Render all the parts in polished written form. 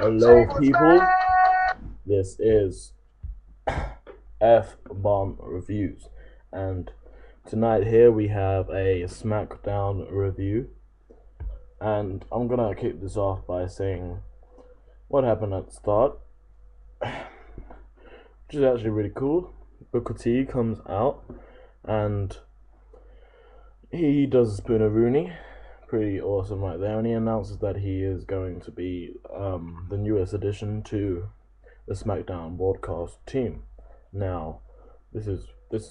Hello, people. This is F Bomb Reviews, and tonight here we have a SmackDown review. And I'm gonna kick this off by saying what happened at the start, which is actually really cool. Booker T comes out and he does a Spooner-Rooney, pretty awesome right there, and he announces that he is going to be the newest addition to the SmackDown broadcast team. Now, this is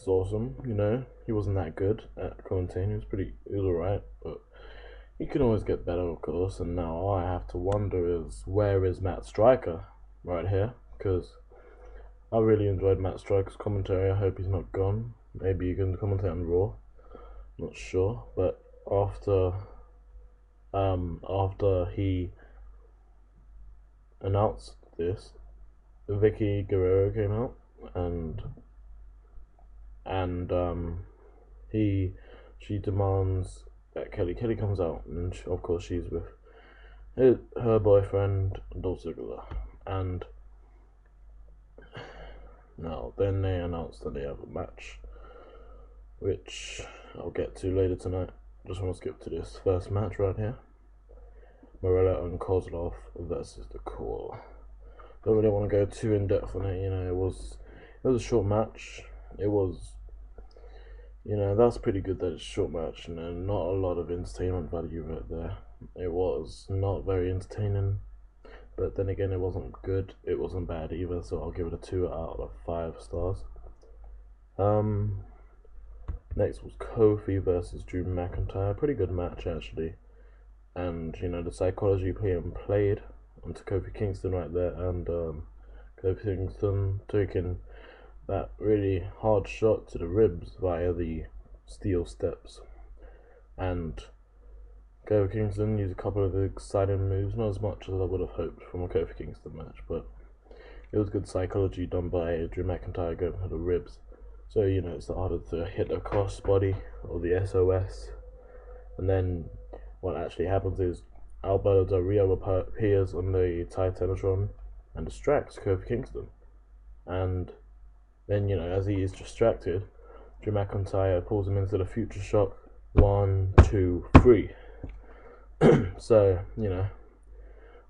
awesome. You know, he wasn't that good at commentating. He was alright, but he can always get better, of course. And now all I have to wonder is where is Matt Striker right here? Because I really enjoyed Matt Striker's commentary. I hope he's not gone. Maybe he can commentate on Raw. Not sure, but after he announced this, Vicky Guerrero came out and she demands that Kelly comes out, and of course she's with her boyfriend Dolph Ziggler, and now then they announced that they have a match, which I'll get to later tonight. Just want to skip to this first match right here. Morella and Kozlov versus the Core. Don't really want to go too in depth on it. You know, it was a short match. It was, that's pretty good that it's a short match. Not a lot of entertainment value right there. It was not very entertaining, but then again, it wasn't good. It wasn't bad either. So I'll give it a 2 out of 5 stars. Next was Kofi versus Drew McIntyre. Pretty good match actually, and the psychology being played onto Kofi Kingston right there, and Kofi Kingston taking that really hard shot to the ribs via the steel steps, and Kofi Kingston used a couple of exciting moves, not as much as I would have hoped from a Kofi Kingston match, but it was good psychology done by Drew McIntyre going for the ribs. So it's harder to hit a crossbody or the SOS, and then what actually happens is Alberto Del Rio appears on the Titanatron and distracts Kofi Kingston. And then, as he is distracted, Drew McIntyre pulls him into the Future Shock. 1, 2, 3. So,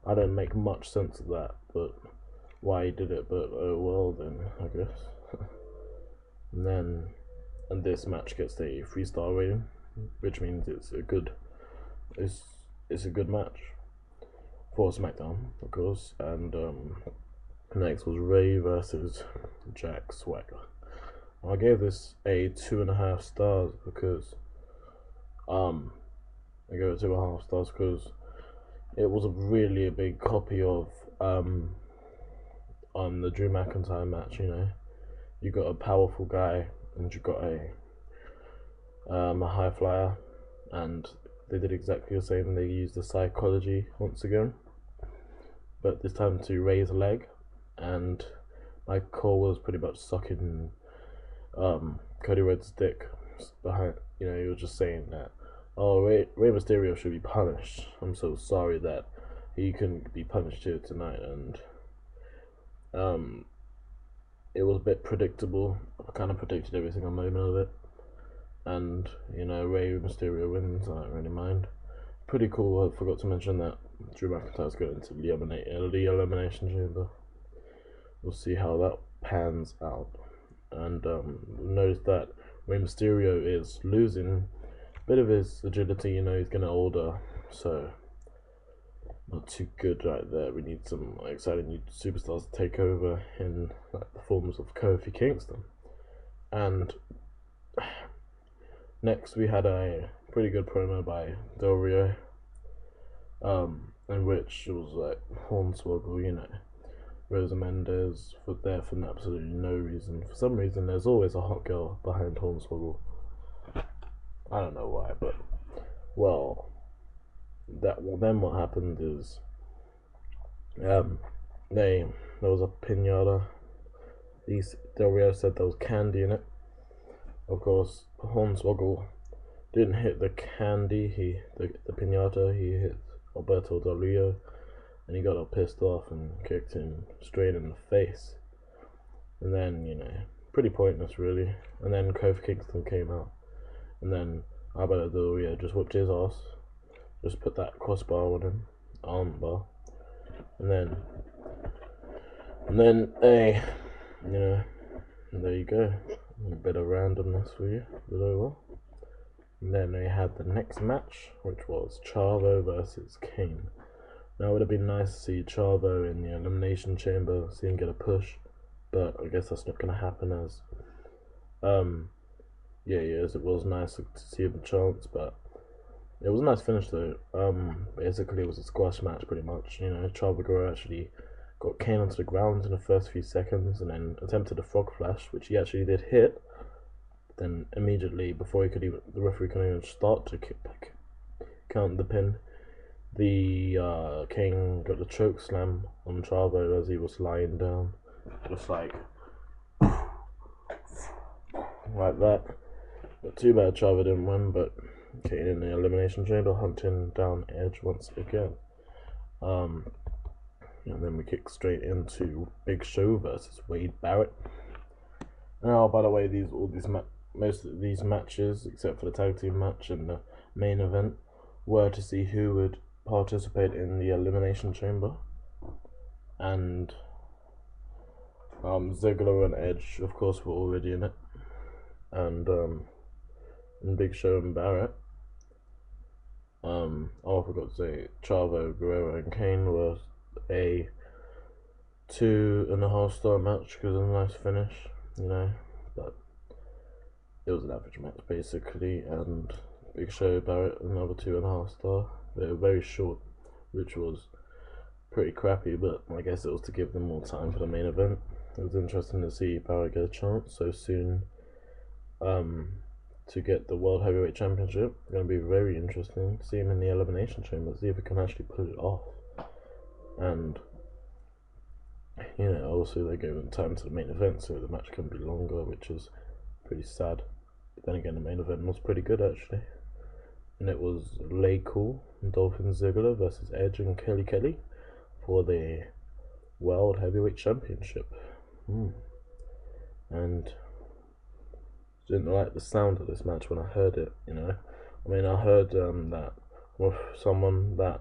I don't make much sense of that, but why he did it, but oh well then, I guess. And this match gets a 3-star rating, which means it's a good match for SmackDown, of course. And next was Ray versus Jack Swagger. I gave this a 2.5 stars because I gave it 2.5 stars because it was really a big copy of the Drew McIntyre match. You got a powerful guy and you got a high flyer, and they did exactly the same. They used the psychology once again, but this time to raise a leg, and Mike Cole was pretty much sucking Cody Rhodes' dick behind. He was just saying that, oh, Rey Mysterio should be punished. I'm so sorry that he couldn't be punished here tonight, and it was a bit predictable. I kind of predicted every single moment of it. And, Rey Mysterio wins. I don't really mind. Pretty cool. I forgot to mention that Drew McIntyre's going into the Elimination Chamber. We'll see how that pans out. And notice that Rey Mysterio is losing a bit of his agility. He's getting older. So, not too good right there. We need some exciting new superstars to take over in the forms of Kofi Kingston. And next we had a pretty good promo by Del Rio, in which it was like Hornswoggle, Rosa Mendes was there for absolutely no reason. For some reason, there's always a hot girl behind Hornswoggle. I don't know why, but then what happened is there was a pinata. Del Rio said there was candy in it. Of course, Hornswoggle didn't hit the candy. The pinata. He hit Alberto Del Rio, and he got all pissed off and kicked him straight in the face. And then, you know, pretty pointless really. And then Kofi Kingston came out, and then Alberto Del Rio just whipped his ass, just put that crossbar on him, armbar, and then hey, you know, there you go, a bit of randomness for you, but oh well. And then we had the next match, which was Chavo versus Kane. Now it would have been nice to see Chavo in the Elimination Chamber, see him get a push, but I guess that's not going to happen as, yes, it was nice to see him a chance, but it was a nice finish though. Basically it was a squash match pretty much, you know. Chavo Guerrero actually got Kane onto the ground in the first few seconds and then attempted a frog flash, which he actually did hit. Then immediately, before the referee couldn't even start to count the pin, the King got the choke slam on Chavo as he was lying down, just like that. But too bad Chavo didn't win, but Kane in the Elimination Chamber hunting down Edge once again. And then we kick straight into Big Show versus Wade Barrett. Now, by the way, most of these matches, except for the tag team match and the main event, were to see who would participate in the Elimination Chamber. And Ziggler and Edge, of course, were already in it. And Big Show and Barrett. I forgot to say, Chavo, Guerrero, and Kane were a 2.5 star match because of a nice finish, you know. But it was an average match basically, and Big Show, Barrett, another 2.5 star. They were very short, which was pretty crappy, but I guess it was to give them more time for the main event. It was interesting to see Barrett get a chance so soon to get the World Heavyweight Championship. It's going to be very interesting to see him in the Elimination Chamber, see if he can actually pull it off. And you know, also they gave him time to the main event so the match can be longer, which is pretty sad. But then again, the main event was pretty good actually, and it was Lay Cool and Dolphin Ziggler versus Edge and Kelly for the World Heavyweight Championship. And didn't like the sound of this match when I heard it, you know. I mean, I heard that with someone that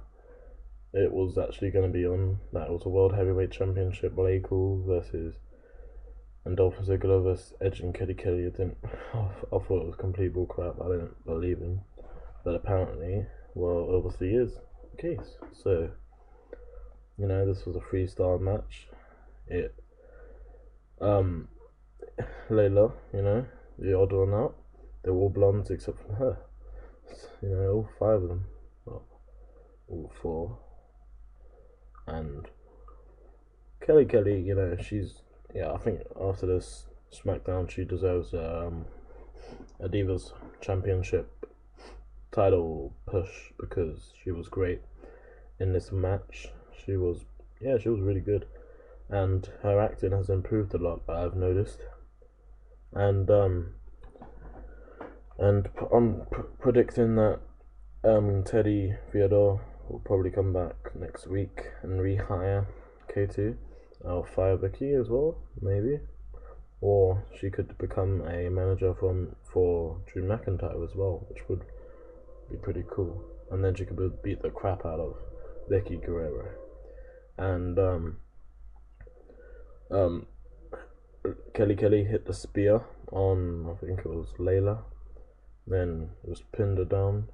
it was actually going to be on, that it was a World Heavyweight Championship, Lay Cool versus and Dolphin Ziggler versus Edge and Kelly. I thought it was complete bullcrap. I didn't believe him, but apparently, well, obviously is the case. So, you know, this was a 3-star match. It, Layla, you know, the odd one out. They're all blondes except for her. You know, all 5 of them. Well, all 4. And Kelly, you know, I think after this SmackDown, she deserves a Divas Championship title push because she was great in this match. She was really good, and her acting has improved a lot, I've noticed. And I'm predicting that Teddy Theodore will probably come back next week and rehire K2. I'll fire Vicky as well, maybe, or she could become a manager for Drew McIntyre as well, which would be pretty cool. And then she could beat the crap out of Vicky Guerrero. And Kelly hit the spear on, I think it was Layla, then just pinned her down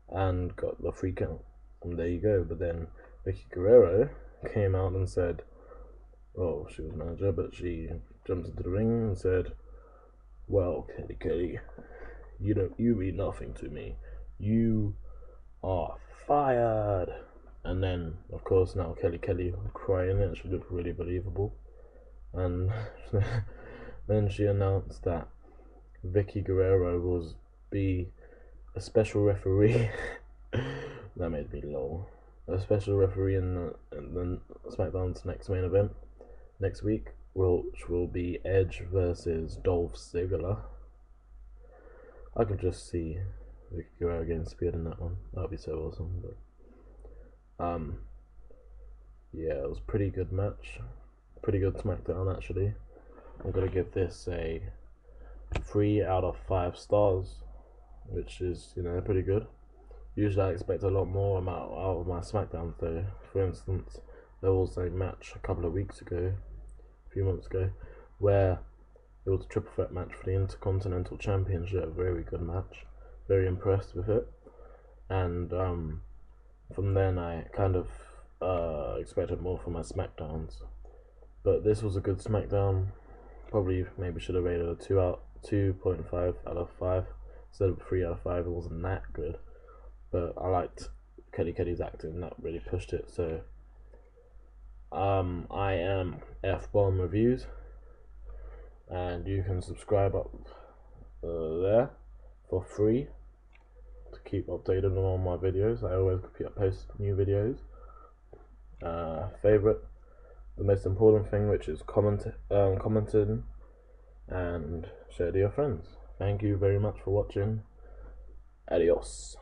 and got the free count, and there you go. But then Vicky Guerrero came out and said, well, she was manager, but she jumped into the ring and said, well, Kelly, you mean nothing to me, you are fired. And then of course now Kelly crying, and she looked really believable. And then she announced that Vicky Guerrero will be a special referee. That made me lol. A special referee in the SmackDown's next main event next week, which will be Edge versus Dolph Ziggler. I could just see Vicky Guerrero getting speared in that one. That'd be so awesome. But yeah, it was a pretty good match, pretty good SmackDown actually. I'm gonna give this a 3 out of 5 stars, which is, you know, pretty good. Usually I expect a lot more amount out of my SmackDowns though. For instance, there was a match a couple of weeks ago, a few months ago, where it was a triple threat match for the Intercontinental Championship. Very good match. Very impressed with it. And from then I kind of expected more from my SmackDowns. But this was a good SmackDown. Probably maybe should have rated a 2.5 out of 5 instead of 3 out of 5. It wasn't that good, but I liked Kelly's acting. That really pushed it. So I am F-Bomb Reviews, and you can subscribe up there for free to keep updated on all my videos. I always post new videos. Favorite, the most important thing, which is commenting and share to your friends. Thank you very much for watching. Adios.